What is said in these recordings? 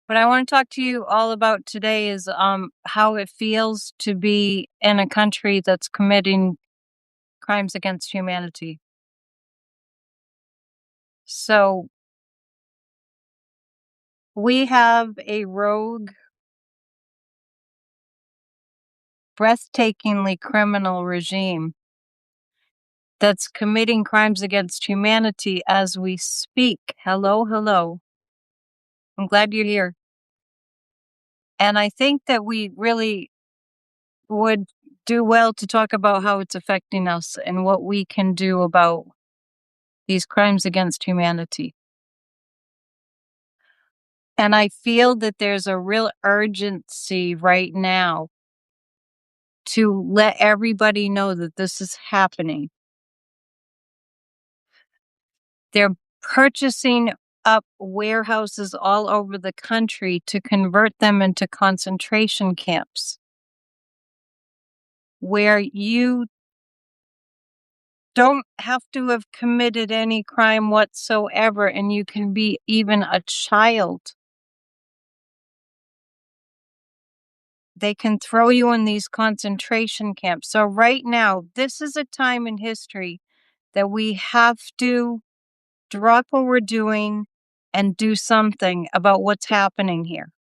What I want to talk to you all about today is how it feels to be in a country that's committing crimes against humanity. So we have a rogue, breathtakingly criminal regime that's committing crimes against humanity as we speak. Hello, hello. I'm glad you're here. And I think that we really would do well to talk about how it's affecting us and what we can do about these crimes against humanity. And I feel that there's a real urgency right now to let everybody know that this is happening. They're purchasing up warehouses all over the country to convert them into concentration camps where you don't have to have committed any crime whatsoever and you can be even a child. They can throw you in these concentration camps. So right now, this is a time in history that we have to drop what we're doing and do something about what's happening here.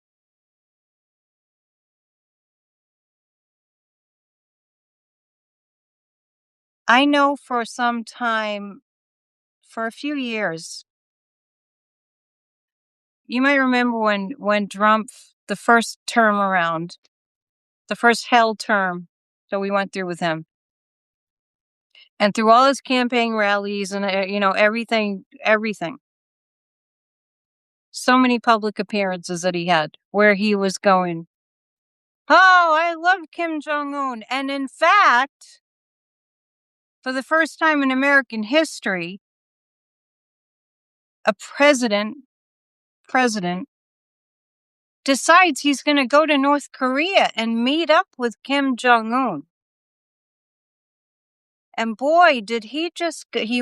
I know for some time, for a few years, you might remember when Trump, the first term around, the first hell term that we went through with him, and through all his campaign rallies and everything. So many public appearances that he had where he was going, "Oh, I love Kim Jong Un," and in fact, for the first time in American history, a president decides he's going to go to North Korea and meet up with Kim Jong Un. And boy, did he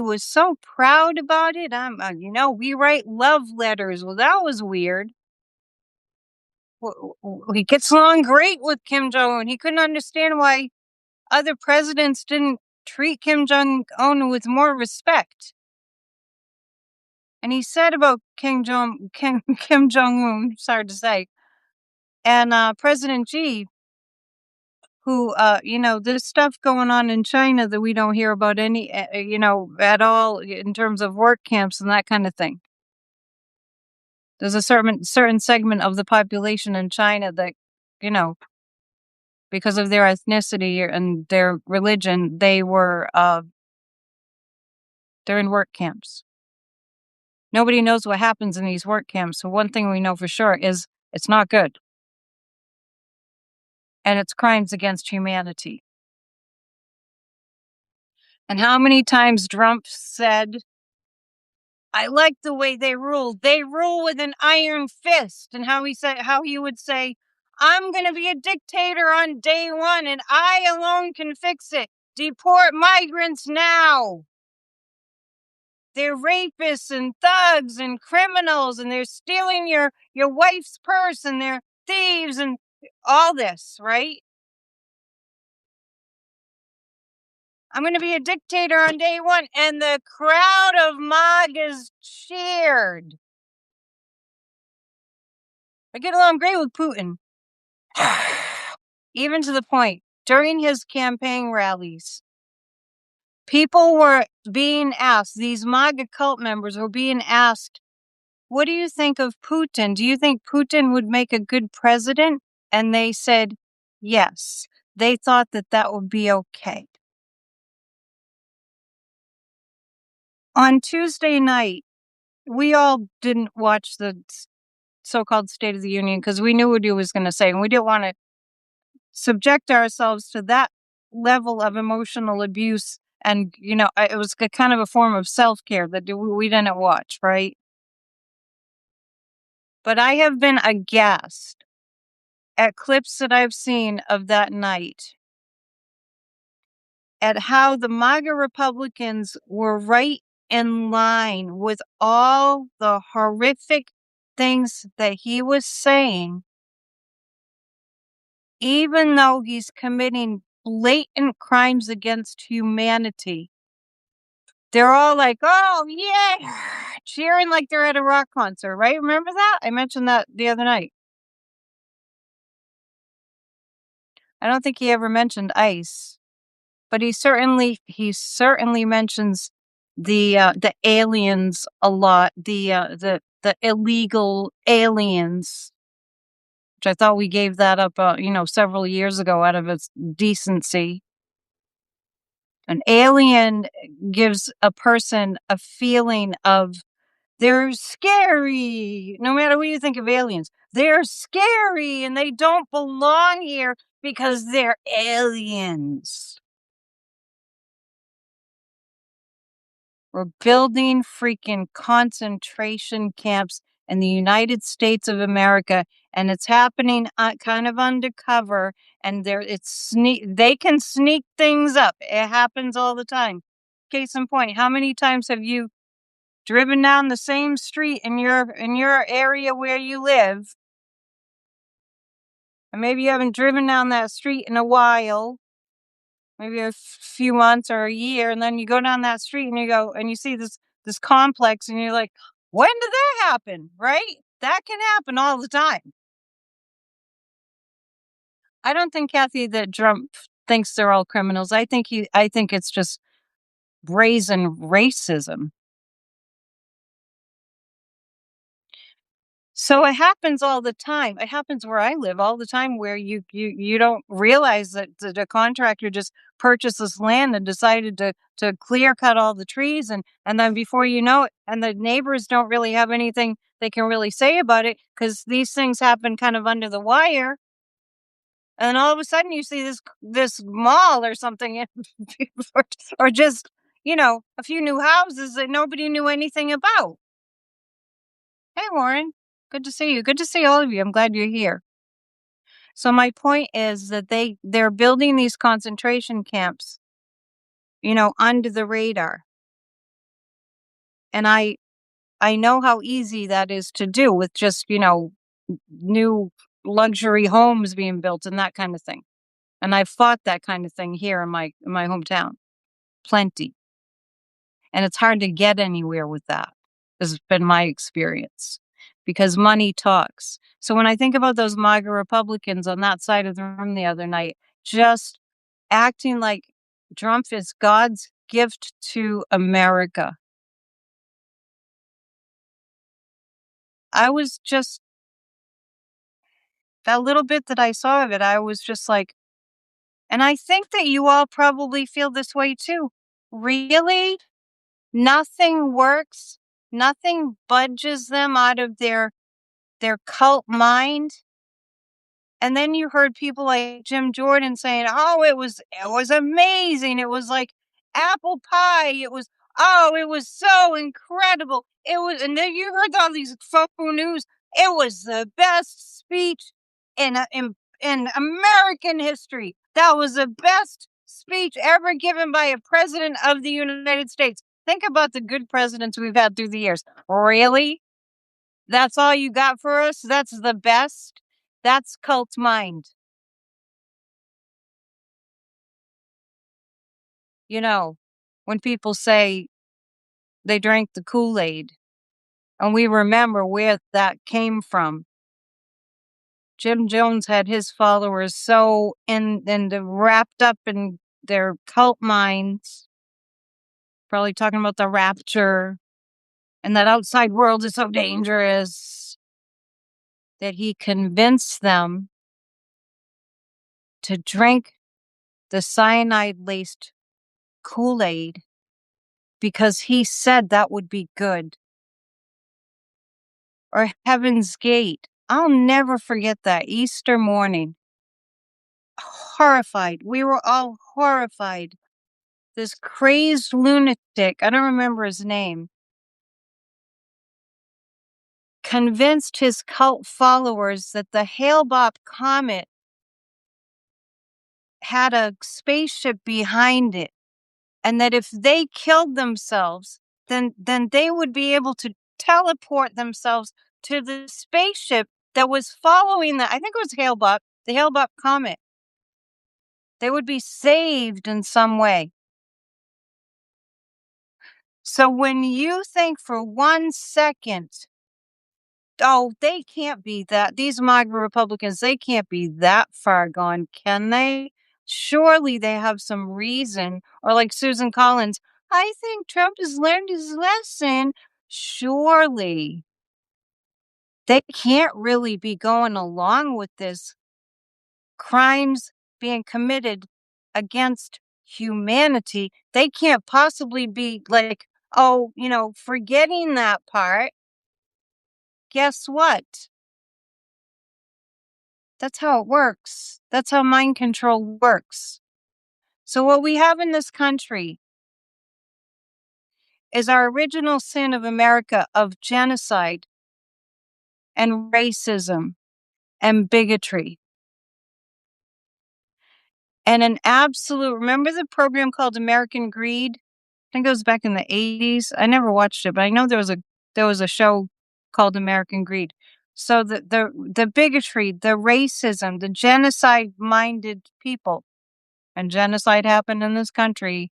was so proud about it. We write love letters. Well, that was weird. He gets along great with Kim Jong Un. He couldn't understand why other presidents didn't treat Kim Jong Un with more respect. And he said about Kim Jong Un, sorry to say, and President Xi, who there's stuff going on in China that we don't hear about at all in terms of work camps and that kind of thing. There's a certain segment of the population in China that, because of their ethnicity and their religion, they're in work camps. Nobody knows what happens in these work camps. So one thing we know for sure is it's not good. And it's crimes against humanity. And how many times Trump said, "I like the way they rule. They rule with an iron fist." And how he would say, "I'm going to be a dictator on day one and I alone can fix it. Deport migrants now. They're rapists and thugs and criminals and they're stealing your wife's purse and they're thieves and all this, right? I'm going to be a dictator on day one." And the crowd of MAGAs cheered. I get along great with Putin. Even to the point, during his campaign rallies, people were being asked, these MAGA cult members were being asked, "What do you think of Putin? Do you think Putin would make a good president?" And they said, yes. They thought that would be okay. On Tuesday night, we all didn't watch the so-called State of the Union because we knew what he was going to say, and we didn't want to subject ourselves to that level of emotional abuse. And, it was kind of a form of self-care that we didn't watch, right? But I have been aghast at clips that I've seen of that night at how the MAGA Republicans were right in line with all the horrific things that he was saying, even though he's committing blatant crimes against humanity, they're all like, "Oh, yeah," cheering like they're at a rock concert, right? Remember that? I mentioned that the other night. I don't think he ever mentioned ICE, but he certainly mentions the aliens a lot, the illegal aliens, which I thought we gave that up, several years ago out of its decency. An alien gives a person a feeling of they're scary. No matter what you think of aliens, they're scary and they don't belong here because they're aliens. We're building freaking concentration camps in the United States of America, and it's happening kind of undercover. And they can sneak things up. It happens all the time. Case in point, how many times have you driven down the same street in your area where you live, and maybe you haven't driven down that street in a while, maybe a few months or a year, and then you go down that street and you go and you see this complex and you're like, when did that happen? Right? That can happen all the time. I don't think, Kathy, that Trump thinks they're all criminals. I think it's just brazen racism. So it happens all the time. It happens where I live all the time, where you don't realize that the contractor just purchased this land and decided to clear cut all the trees, and then before you know it, and the neighbors don't really have anything they can really say about it because these things happen kind of under the wire, and all of a sudden you see this mall or something, or, or just a few new houses that nobody knew anything about. Hey, Warren. Good to see you. Good to see all of you. I'm glad you're here. So my point is that they're building these concentration camps, under the radar. And I know how easy that is to do with just, new luxury homes being built and that kind of thing. And I've fought that kind of thing here in my hometown. Plenty. And it's hard to get anywhere with that. This has been my experience because money talks. So when I think about those MAGA Republicans on that side of the room the other night, just acting like Trump is God's gift to America, I was just, that little bit that I saw of it, I was just like, and I think that you all probably feel this way too. Really? Nothing works? Nothing budges them out of their cult mind? And then you heard people like Jim Jordan saying, "Oh, it was amazing. It was like apple pie. It was so incredible. It was." And then you heard all these faux news. It was the best speech in American history. That was the best speech ever given by a president of the United States. Think about the good presidents we've had through the years. Really? That's all you got for us? That's the best? That's cult mind. When people say they drank the Kool-Aid, and we remember where that came from. Jim Jones had his followers so wrapped up in their cult minds, probably talking about the rapture and that outside world is so dangerous, that he convinced them to drink the cyanide-laced Kool-Aid because he said that would be good. Or Heaven's Gate. I'll never forget that Easter morning. Horrified. We were all horrified. This crazed lunatic, I don't remember his name, convinced his cult followers that the Hale-Bopp comet had a spaceship behind it, and that if they killed themselves, then they would be able to teleport themselves to the spaceship that was following I think it was the Hale-Bopp comet. They would be saved in some way. So when you think for 1 second, oh, they can't be that, these MAGA Republicans, they can't be that far gone, can they? Surely they have some reason. Or like Susan Collins, I think Trump has learned his lesson. Surely they can't really be going along with this crimes being committed against humanity. They can't possibly be like, oh, forgetting that part. Guess what? That's how it works. That's how mind control works. So, what we have in this country is our original sin of America of genocide and racism and bigotry. And an absolute, remember the program called American Greed? I think it was back in the 80s. I never watched it, but I know there was a show called American Greed. So the bigotry, the racism, the genocide minded people, and genocide happened in this country.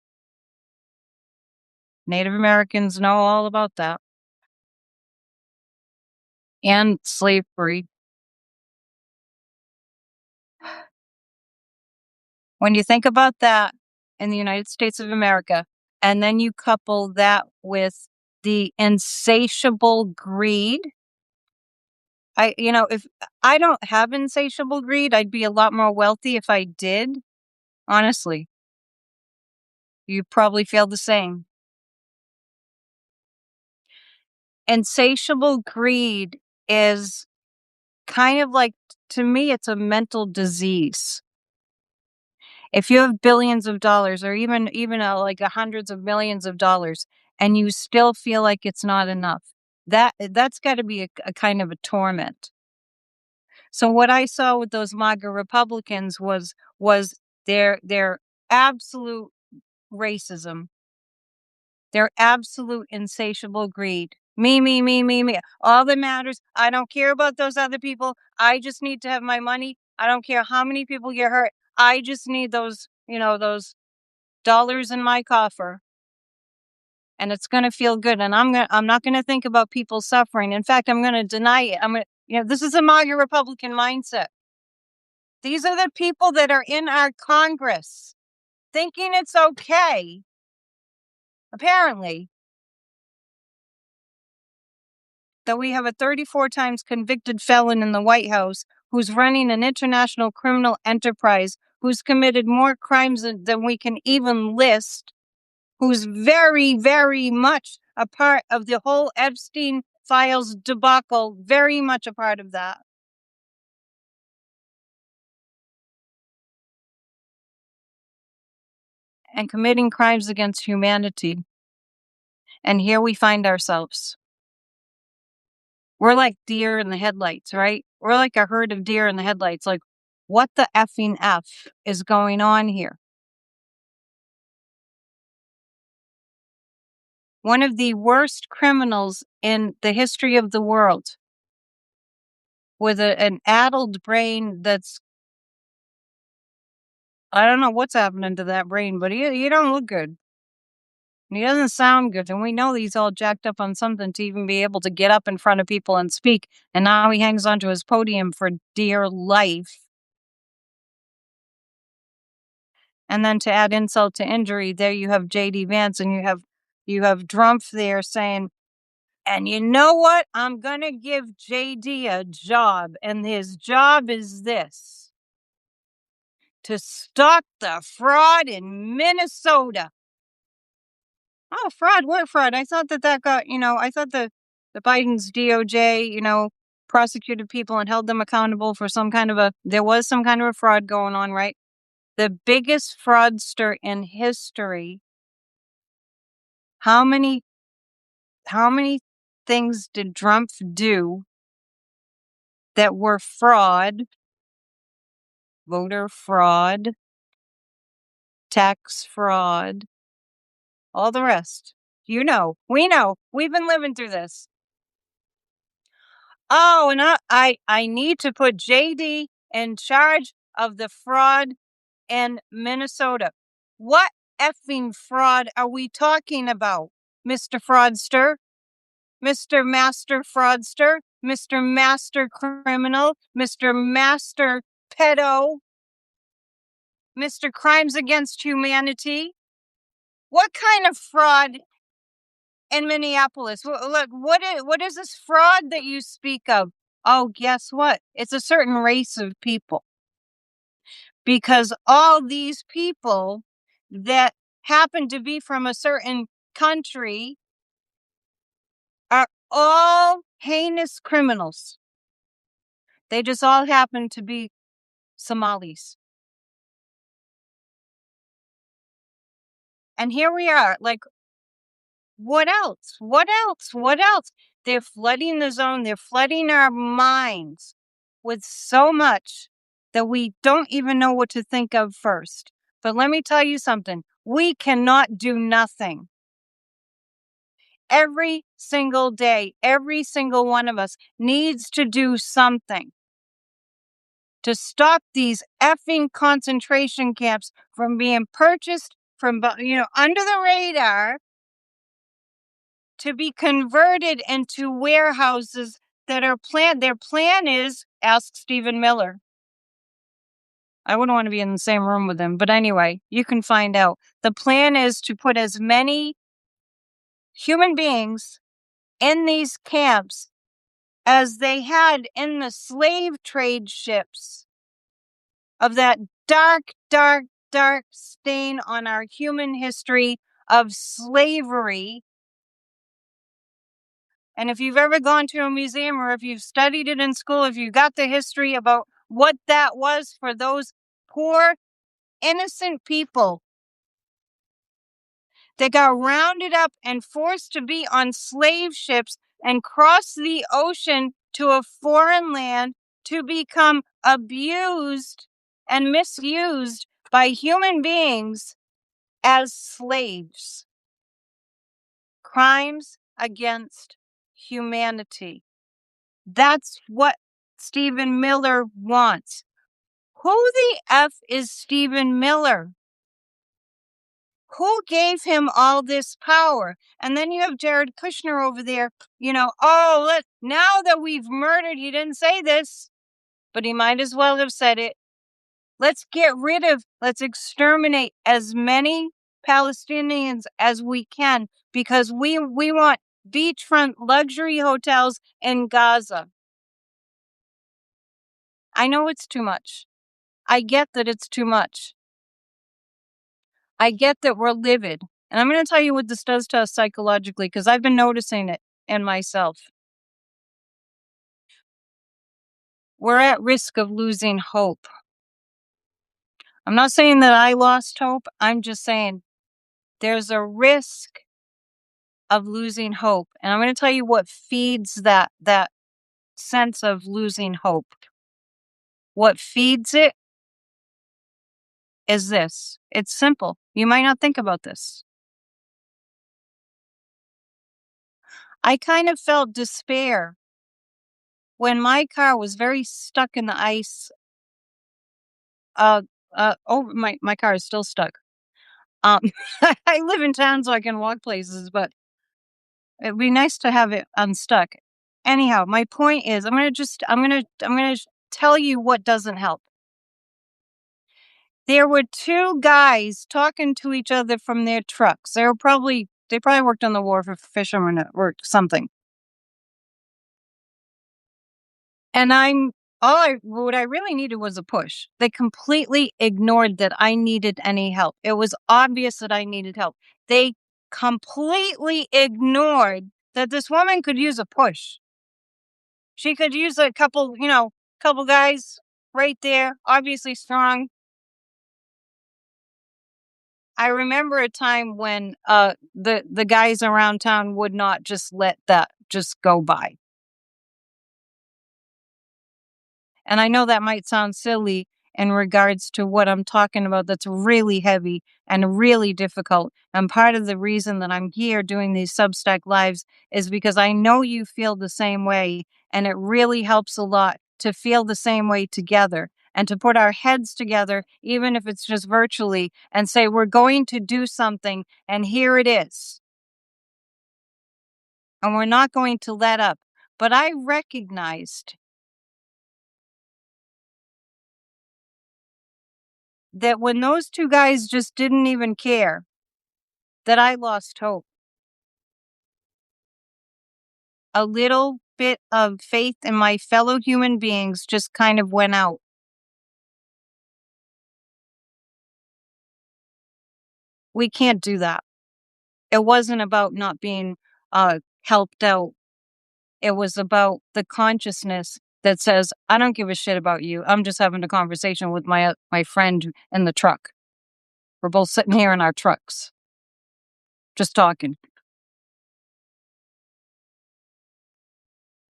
Native Americans know all about that. And slavery. When you think about that in the United States of America, and then you couple that with the insatiable greed. If I don't have insatiable greed, I'd be a lot more wealthy if I did. Honestly, you probably feel the same. Insatiable greed is kind of like, to me, it's a mental disease. If you have billions of dollars or even like hundreds of millions of dollars and you still feel like it's not enough, that's got to be a kind of a torment. So what I saw with those MAGA Republicans was their absolute racism, their absolute insatiable greed. Me, me, me, me, me. All that matters, I don't care about those other people. I just need to have my money. I don't care how many people get hurt. I just need those dollars in my coffer. And it's going to feel good. And I'm not going to think about people suffering. In fact, I'm going to deny it. This is a MAGA Republican mindset. These are the people that are in our Congress thinking it's okay, apparently, that we have a 34 times convicted felon in the White House who's running an international criminal enterprise, who's committed more crimes than we can even list, who's very, very much a part of the whole Epstein files debacle, very much a part of that. And committing crimes against humanity. And here we find ourselves. We're like deer in the headlights, right? We're like a herd of deer in the headlights. Like, what the effing F is going on here? One of the worst criminals in the history of the world, with an addled brain that's, I don't know what's happening to that brain, but he don't look good. He doesn't sound good. And we know he's all jacked up on something to even be able to get up in front of people and speak. And now he hangs onto his podium for dear life. And then to add insult to injury, there you have J.D. Vance and you have Drumpf there saying, and you know what? I'm going to give J.D. a job. And his job is this: to stop the fraud in Minnesota. Oh, fraud? What fraud? I thought that got, I thought the Biden's DOJ, prosecuted people and held them accountable for there was some kind of a fraud going on, right? The biggest fraudster in history. How many things did Trump do that were fraud? Voter fraud, tax fraud, all the rest. We know, we've been living through this. Oh, and I need to put JD in charge of the fraud in Minnesota. What effing fraud are we talking about, Mr. Fraudster? Mr. Master Fraudster? Mr. Master Criminal? Mr. Master Pedo? Mr. Crimes Against Humanity? What kind of fraud in Minneapolis? Look, what is this fraud that you speak of? Oh, guess what? It's a certain race of people. Because all these people that happen to be from a certain country are all heinous criminals. They just all happen to be Somalis. And here we are, like, what else? What else? What else? They're flooding the zone. They're flooding our minds with so much that we don't even know what to think of first. But let me tell you something. We cannot do nothing. Every single day, every single one of us needs to do something to stop these effing concentration camps from being purchased from, under the radar, to be converted into warehouses that are planned. Their plan is, ask Stephen Miller. I wouldn't want to be in the same room with him, but anyway, you can find out. The plan is to put as many human beings in these camps as they had in the slave trade ships, of that dark, dark, dark stain on our human history of slavery. And if you've ever gone to a museum, or if you've studied it in school, if you got the history about what that was for those poor, innocent people that got rounded up and forced to be on slave ships and cross the ocean to a foreign land to become abused and misused by human beings as slaves. Crimes against humanity. That's what Stephen Miller wants. Who the F is Stephen Miller? Who gave him all this power? And then you have Jared Kushner over there, now that we've murdered, he didn't say this, but he might as well have said it. Let's exterminate as many Palestinians as we can, because we want beachfront luxury hotels in Gaza. I know it's too much. I get that it's too much. I get that we're livid. And I'm going to tell you what this does to us psychologically, because I've been noticing it in myself. We're at risk of losing hope. I'm not saying that I lost hope. I'm just saying there's a risk of losing hope. And I'm going to tell you what feeds that sense of losing hope. What feeds it is this. It's simple. You might not think about this. I kind of felt despair when my car was very stuck in the ice. My car is still stuck. I live in town, so I can walk places, but it'd be nice to have it unstuck. Anyhow, my point is, I'm gonna tell you what doesn't help. There were two guys talking to each other from their trucks. They probably worked on the wharf or fishermen or something. And what I really needed was a push. They completely ignored that I needed any help. It was obvious that I needed help. They completely ignored that this woman could use a push. She could use a couple guys right there, obviously strong. I remember a time when the guys around town would not just let that just go by. And I know that might sound silly in regards to what I'm talking about. That's really heavy and really difficult. And part of the reason that I'm here doing these Substack lives is because I know you feel the same way. And it really helps a lot to feel the same way together and to put our heads together, even if it's just virtually, and say, we're going to do something, and here it is. And we're not going to let up. But I recognized that when those two guys just didn't even care, that I lost hope. A little bit of faith in my fellow human beings just kind of went out. We can't do that. It wasn't about not being helped out. It was about the consciousness that says, I don't give a shit about you. I'm just having a conversation with my friend in the truck. We're both sitting here in our trucks, just talking.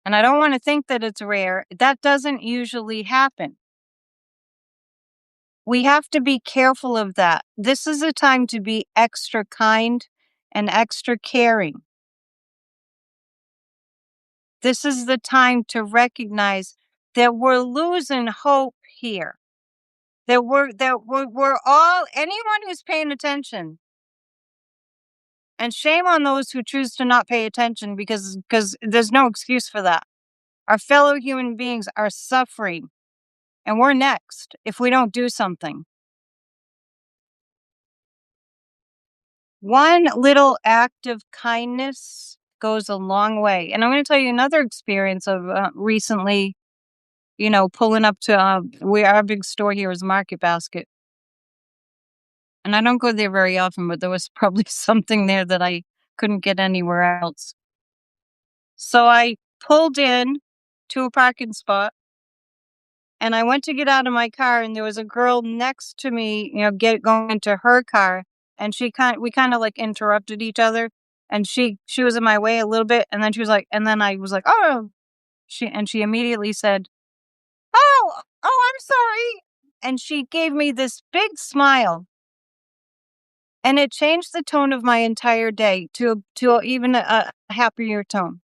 And I don't want to think that it's rare. That doesn't usually happen. We have to be careful of that. This is a time to be extra kind and extra caring. This is the time to recognize that we're losing hope here. That we're all, anyone who's paying attention, and shame on those who choose to not pay attention, because there's no excuse for that. Our fellow human beings are suffering, and we're next if we don't do something. One little act of kindness goes a long way. And I'm going to tell you another experience of recently, pulling up to our big store here is Market Basket. And I don't go there very often, but there was probably something there that I couldn't get anywhere else. So I pulled in to a parking spot, and I went to get out of my car, and there was a girl next to me, going into her car, and we kind of like interrupted each other, and she was in my way a little bit, and then she was like, and then I was like, oh, she immediately said, oh, I'm sorry, and she gave me this big smile, and it changed the tone of my entire day to even a happier tone.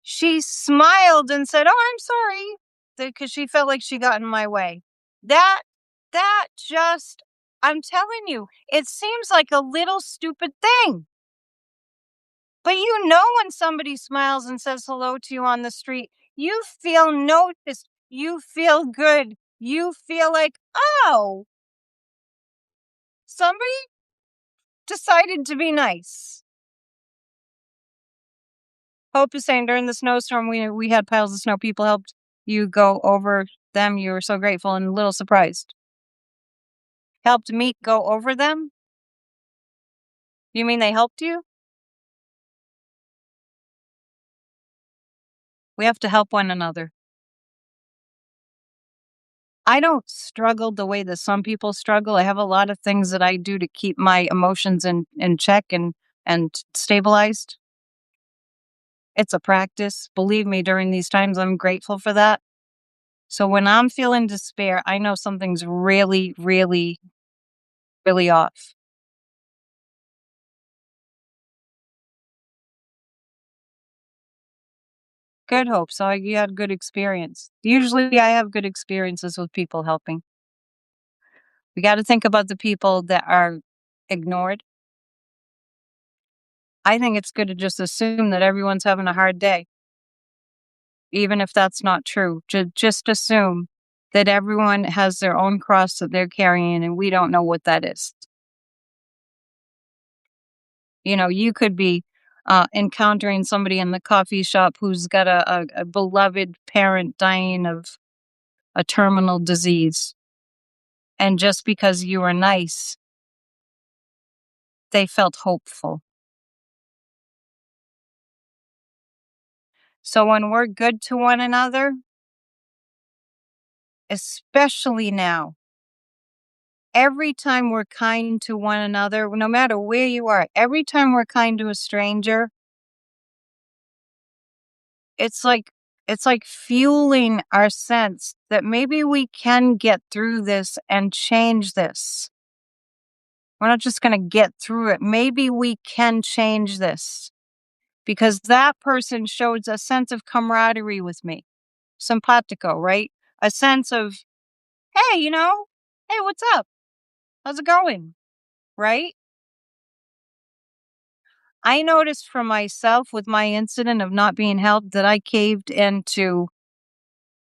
She smiled and said, oh, I'm sorry, because she felt like she got in my way. That just, I'm telling you, it seems like a little stupid thing. But when somebody smiles and says hello to you on the street, you feel noticed, you feel good, you feel like, oh, somebody decided to be nice. Hope is saying during the snowstorm, we had piles of snow. People helped you go over them. You were so grateful and a little surprised. Helped me go over them? You mean they helped you? We have to help one another. I don't struggle the way that some people struggle. I have a lot of things that I do to keep my emotions in check and stabilized. It's a practice. Believe me, during these times, I'm grateful for that. So when I'm feeling despair, I know something's really, really, really off. Good, Hope. So you had good experience. Usually I have good experiences with people helping. We got to think about the people that are ignored. I think it's good to just assume that everyone's having a hard day. Even if that's not true, just assume that everyone has their own cross that they're carrying, and we don't know what that is. You could be encountering somebody in the coffee shop who's got a beloved parent dying of a terminal disease. And just because you were nice, they felt hopeful. So when we're good to one another, especially now, every time we're kind to one another, no matter where you are, every time we're kind to a stranger, it's like fueling our sense that maybe we can get through this and change this. We're not just going to get through it. Maybe we can change this. because that person showed a sense of camaraderie with me. Simpatico, right? A sense of, hey, hey, what's up? How's it going? Right? I noticed for myself with my incident of not being helped that I caved into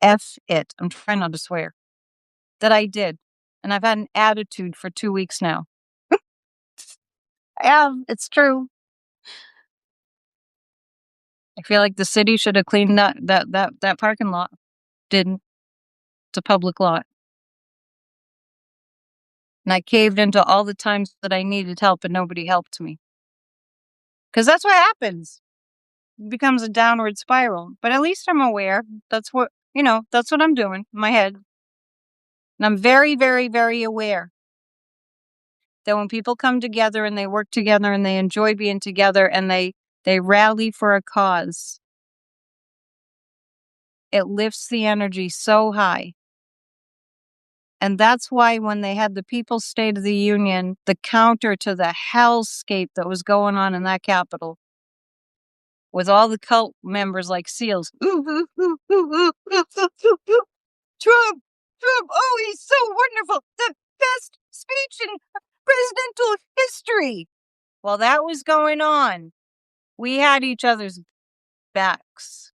F it. I'm trying not to swear. That I did. And I've had an attitude for 2 weeks now. I have. It's true. I feel like the city should have cleaned that parking lot. Didn't. It's a public lot. And I caved into all the times that I needed help and nobody helped me. Because that's what happens. It becomes a downward spiral. But at least I'm aware. That's what I'm doing in my head. And I'm very, very, very aware that when people come together and they work together and they enjoy being together and they rally for a cause, it lifts the energy so high. And that's why when they had the People's State of the Union, the counter to the hellscape that was going on in that capital, with all the cult members like SEALs. Trump, oh, he's so wonderful. The best speech in presidential history. While that was going on, we had each other's backs.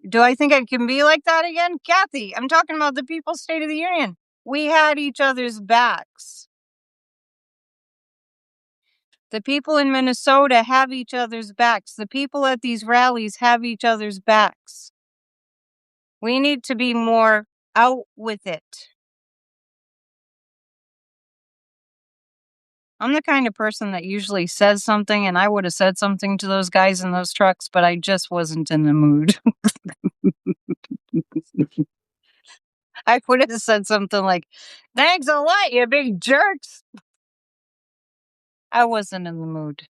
Do I think it can be like that again? Kathy, I'm talking about the People's State of the Union. We had each other's backs. The people in Minnesota have each other's backs. The people at these rallies have each other's backs. We need to be more out with it. I'm the kind of person that usually says something, and I would have said something to those guys in those trucks, but I just wasn't in the mood. I would have said something like, thanks a lot, you big jerks. I wasn't in the mood.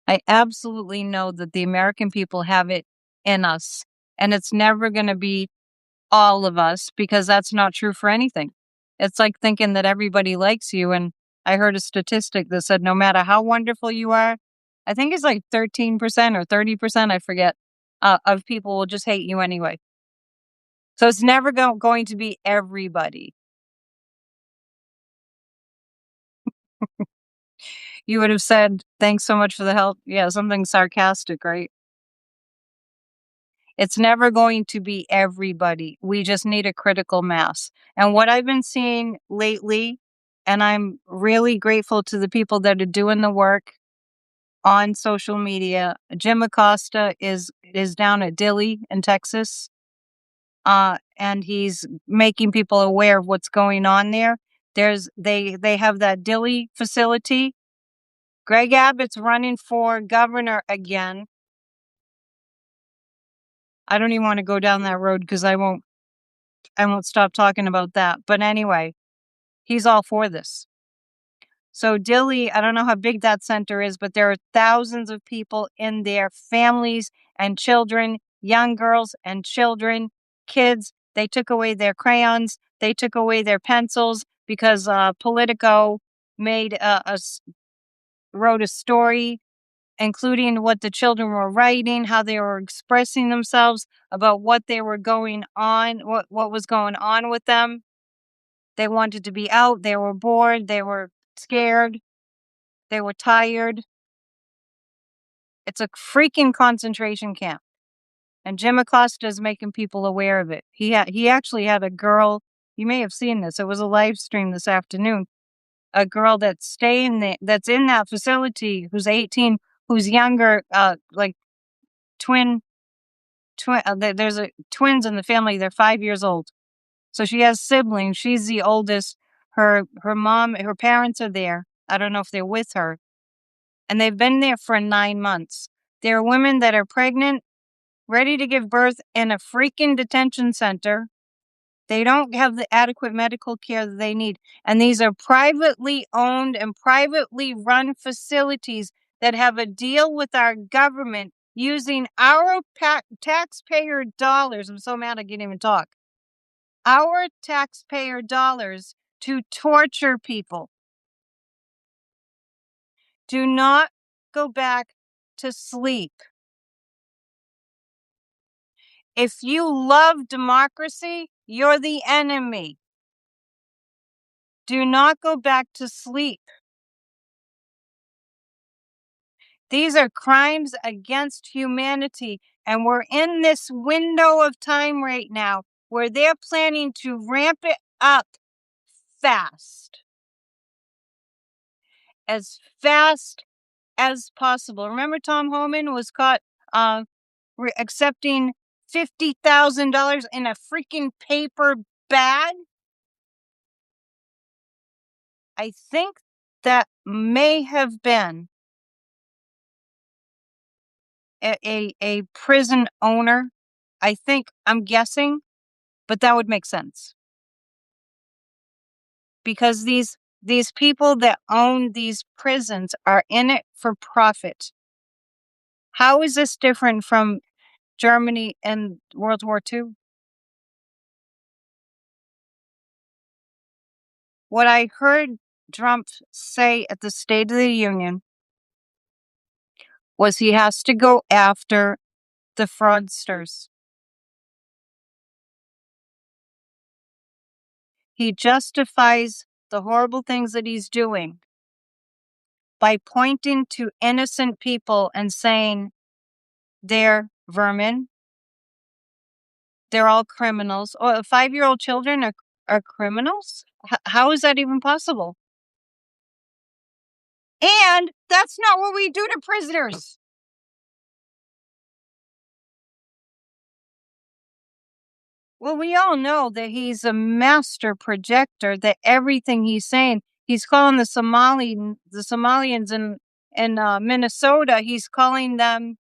I absolutely know that the American people have it in us, and it's never going to be all of us because that's not true for anything. It's like thinking that everybody likes you. And I heard a statistic that said no matter how wonderful you are, I think it's like 13% or 30%, I forget, of people will just hate you anyway. So it's never going to be everybody. You would have said, thanks so much for the help. Yeah, something sarcastic, right? It's never going to be everybody. We just need a critical mass. And what I've been seeing lately, and I'm really grateful to the people that are doing the work on social media. Jim Acosta is down at Dilley in Texas, and he's making people aware of what's going on there. They have that Dilley facility. Greg Abbott's running for governor again. I don't even want to go down that road because I won't stop talking about that. But anyway, he's all for this. So Dilley, I don't know how big that center is, but there are thousands of people in there, families and children, young girls and children, kids. They took away their crayons. They took away their pencils because Politico wrote a story including what the children were writing, how they were expressing themselves about what they were going on, what was going on with them. They wanted to be out. They were bored. They were scared. They were tired. It's a freaking concentration camp. And Jim Acosta is making people aware of it. He actually had a girl, you may have seen this, it was a live stream this afternoon, a girl that's in that facility who's 18, who's younger, like there's twins in the family. They're 5 years old. So she has siblings. She's the oldest. Her parents are there. I don't know if they're with her. And they've been there for 9 months. There are women that are pregnant, ready to give birth in a freaking detention center. They don't have the adequate medical care that they need. And these are privately owned and privately run facilities that have a deal with our government using our taxpayer dollars. I'm so mad I can't even talk. Our taxpayer dollars to torture people. Do not go back to sleep. If you love democracy, you're the enemy. Do not go back to sleep. These are crimes against humanity, and we're in this window of time right now where they're planning to ramp it up fast. As fast as possible. Remember Tom Homan was caught accepting $50,000 in a freaking paper bag? I think that may have been a prison owner. I'm guessing, but that would make sense. Because these people that own these prisons are in it for profit. How is this different from Germany and World War II? What I heard Trump say at the State of the Union was he has to go after the fraudsters. He justifies the horrible things that he's doing by pointing to innocent people and saying they're vermin, they're all criminals. Oh, 5-year-old children are criminals? How is that even possible? And that's not what we do to prisoners. Well, we all know that he's a master projector, that everything he's saying, he's calling the Somalians in Minnesota, he's calling them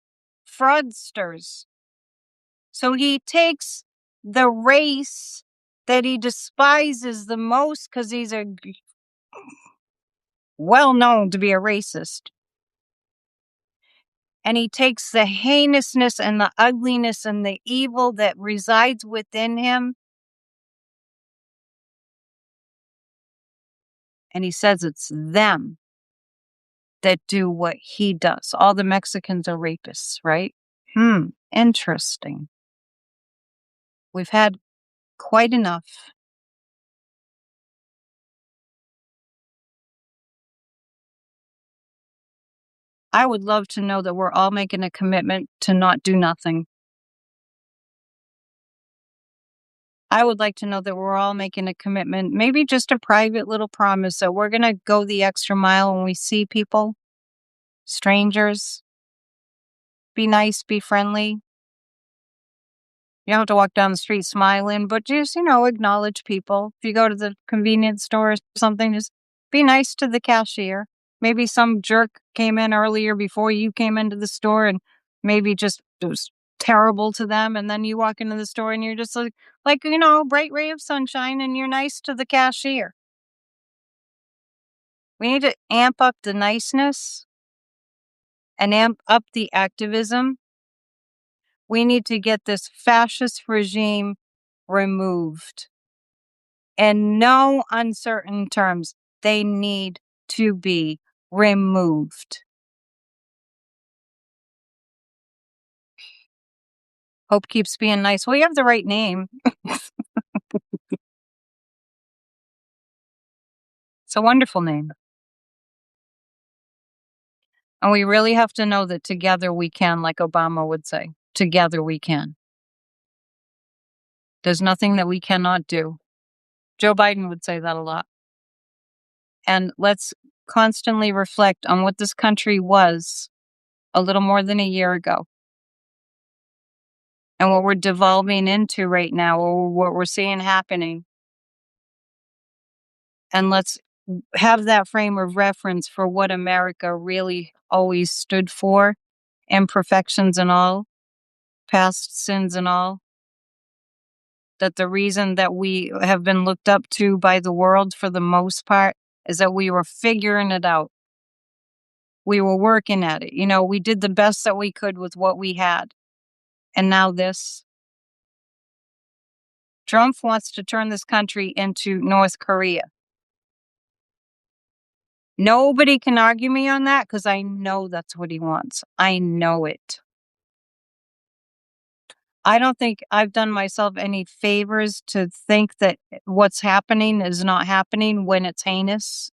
fraudsters. So he takes the race that he despises the most because he's well known to be a racist. And he takes the heinousness and the ugliness and the evil that resides within him, and he says it's them that do what he does. All the Mexicans are rapists, right? Interesting. We've had quite enough. I would love to know that we're all making a commitment to not do nothing. I would like to know that we're all making a commitment, maybe just a private little promise that we're going to go the extra mile when we see people, strangers. Be nice, be friendly. You don't have to walk down the street smiling, but just, acknowledge people. If you go to the convenience store or something, just be nice to the cashier. Maybe some jerk came in earlier before you came into the store and maybe just it was terrible to them. And then you walk into the store and you're just bright ray of sunshine and you're nice to the cashier. We need to amp up the niceness and amp up the activism. We need to get this fascist regime removed. In no uncertain terms, they need to be removed. Hope keeps being nice. Well, you have the right name. It's a wonderful name. And we really have to know that together we can, like Obama would say. Together we can. There's nothing that we cannot do. Joe Biden would say that a lot. And let's constantly reflect on what this country was a little more than a year ago. And what we're devolving into right now, or what we're seeing happening. And let's have that frame of reference for what America really always stood for, imperfections and all, past sins and all. That the reason that we have been looked up to by the world for the most part is that we were figuring it out. We were working at it. We did the best that we could with what we had. And now this. Trump wants to turn this country into North Korea. Nobody can argue me on that because I know that's what he wants. I know it. I don't think I've done myself any favors to think that what's happening is not happening when it's heinous.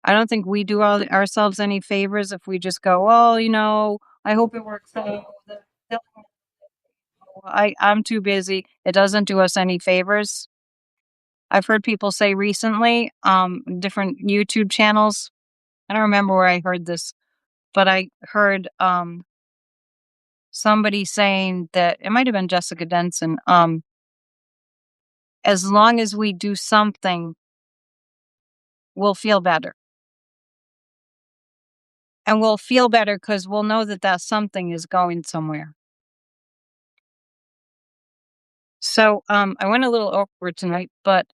I don't think we do ourselves any favors if we just go, "Oh, I hope it works out." I'm too busy. It doesn't do us any favors. I've heard people say recently, different YouTube channels. I don't remember where I heard this, but I heard somebody saying that it might have been Jessica Denson. As long as we do something, we'll feel better. And we'll feel better because we'll know that that something is going somewhere. So I went a little over tonight, but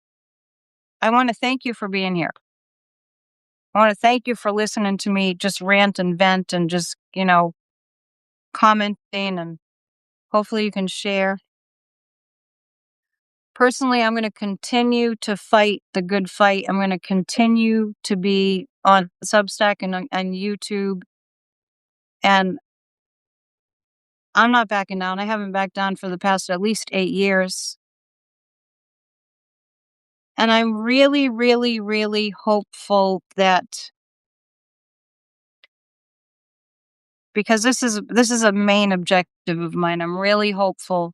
I want to thank you for being here. I want to thank you for listening to me just rant and vent and just, commenting, and hopefully you can share. Personally, I'm going to continue to fight the good fight. I'm going to continue to be on Substack and on YouTube. And I'm not backing down. I haven't backed down for the past at least 8 years. And I'm really, really, really hopeful that, because this is a main objective of mine, I'm really hopeful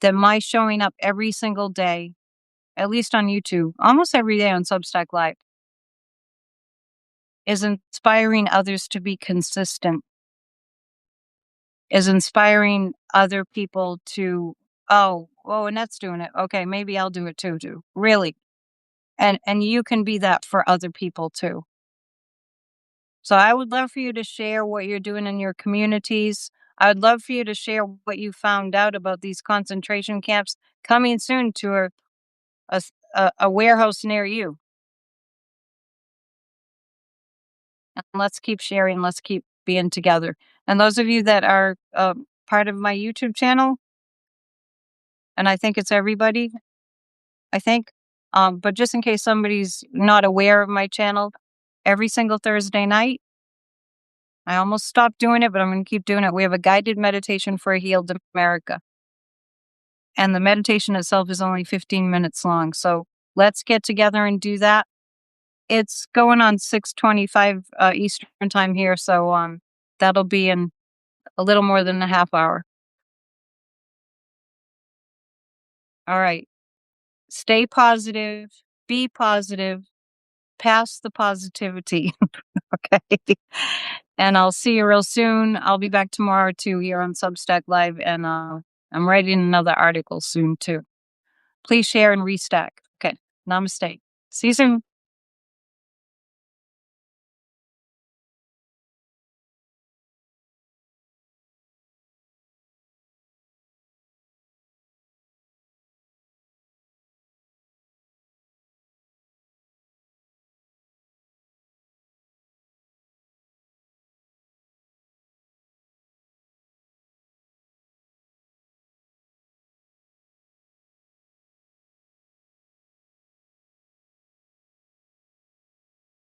that my showing up every single day, at least on YouTube, almost every day on Substack Live, is inspiring others to be consistent, is inspiring other people to, Annette's doing it. Okay, maybe I'll do it too. Really. And you can be that for other people too. So I would love for you to share what you're doing in your communities. I would love for you to share what you found out about these concentration camps coming soon to a warehouse near you. And let's keep sharing. Let's keep being together. And those of you that are part of my YouTube channel, and I think it's everybody, I think, but just in case somebody's not aware of my channel, every single Thursday night, I almost stopped doing it, but I'm going to keep doing it. We have a guided meditation for a healed America. And the meditation itself is only 15 minutes long. So let's get together and do that. It's going on 6:25 Eastern time here. So that'll be in a little more than a half hour. All right. Stay positive. Be positive. Pass the positivity. Okay. And I'll see you real soon. I'll be back tomorrow too here on Substack Live. And I'm writing another article soon too. Please share and restack. Okay. Namaste. See you soon.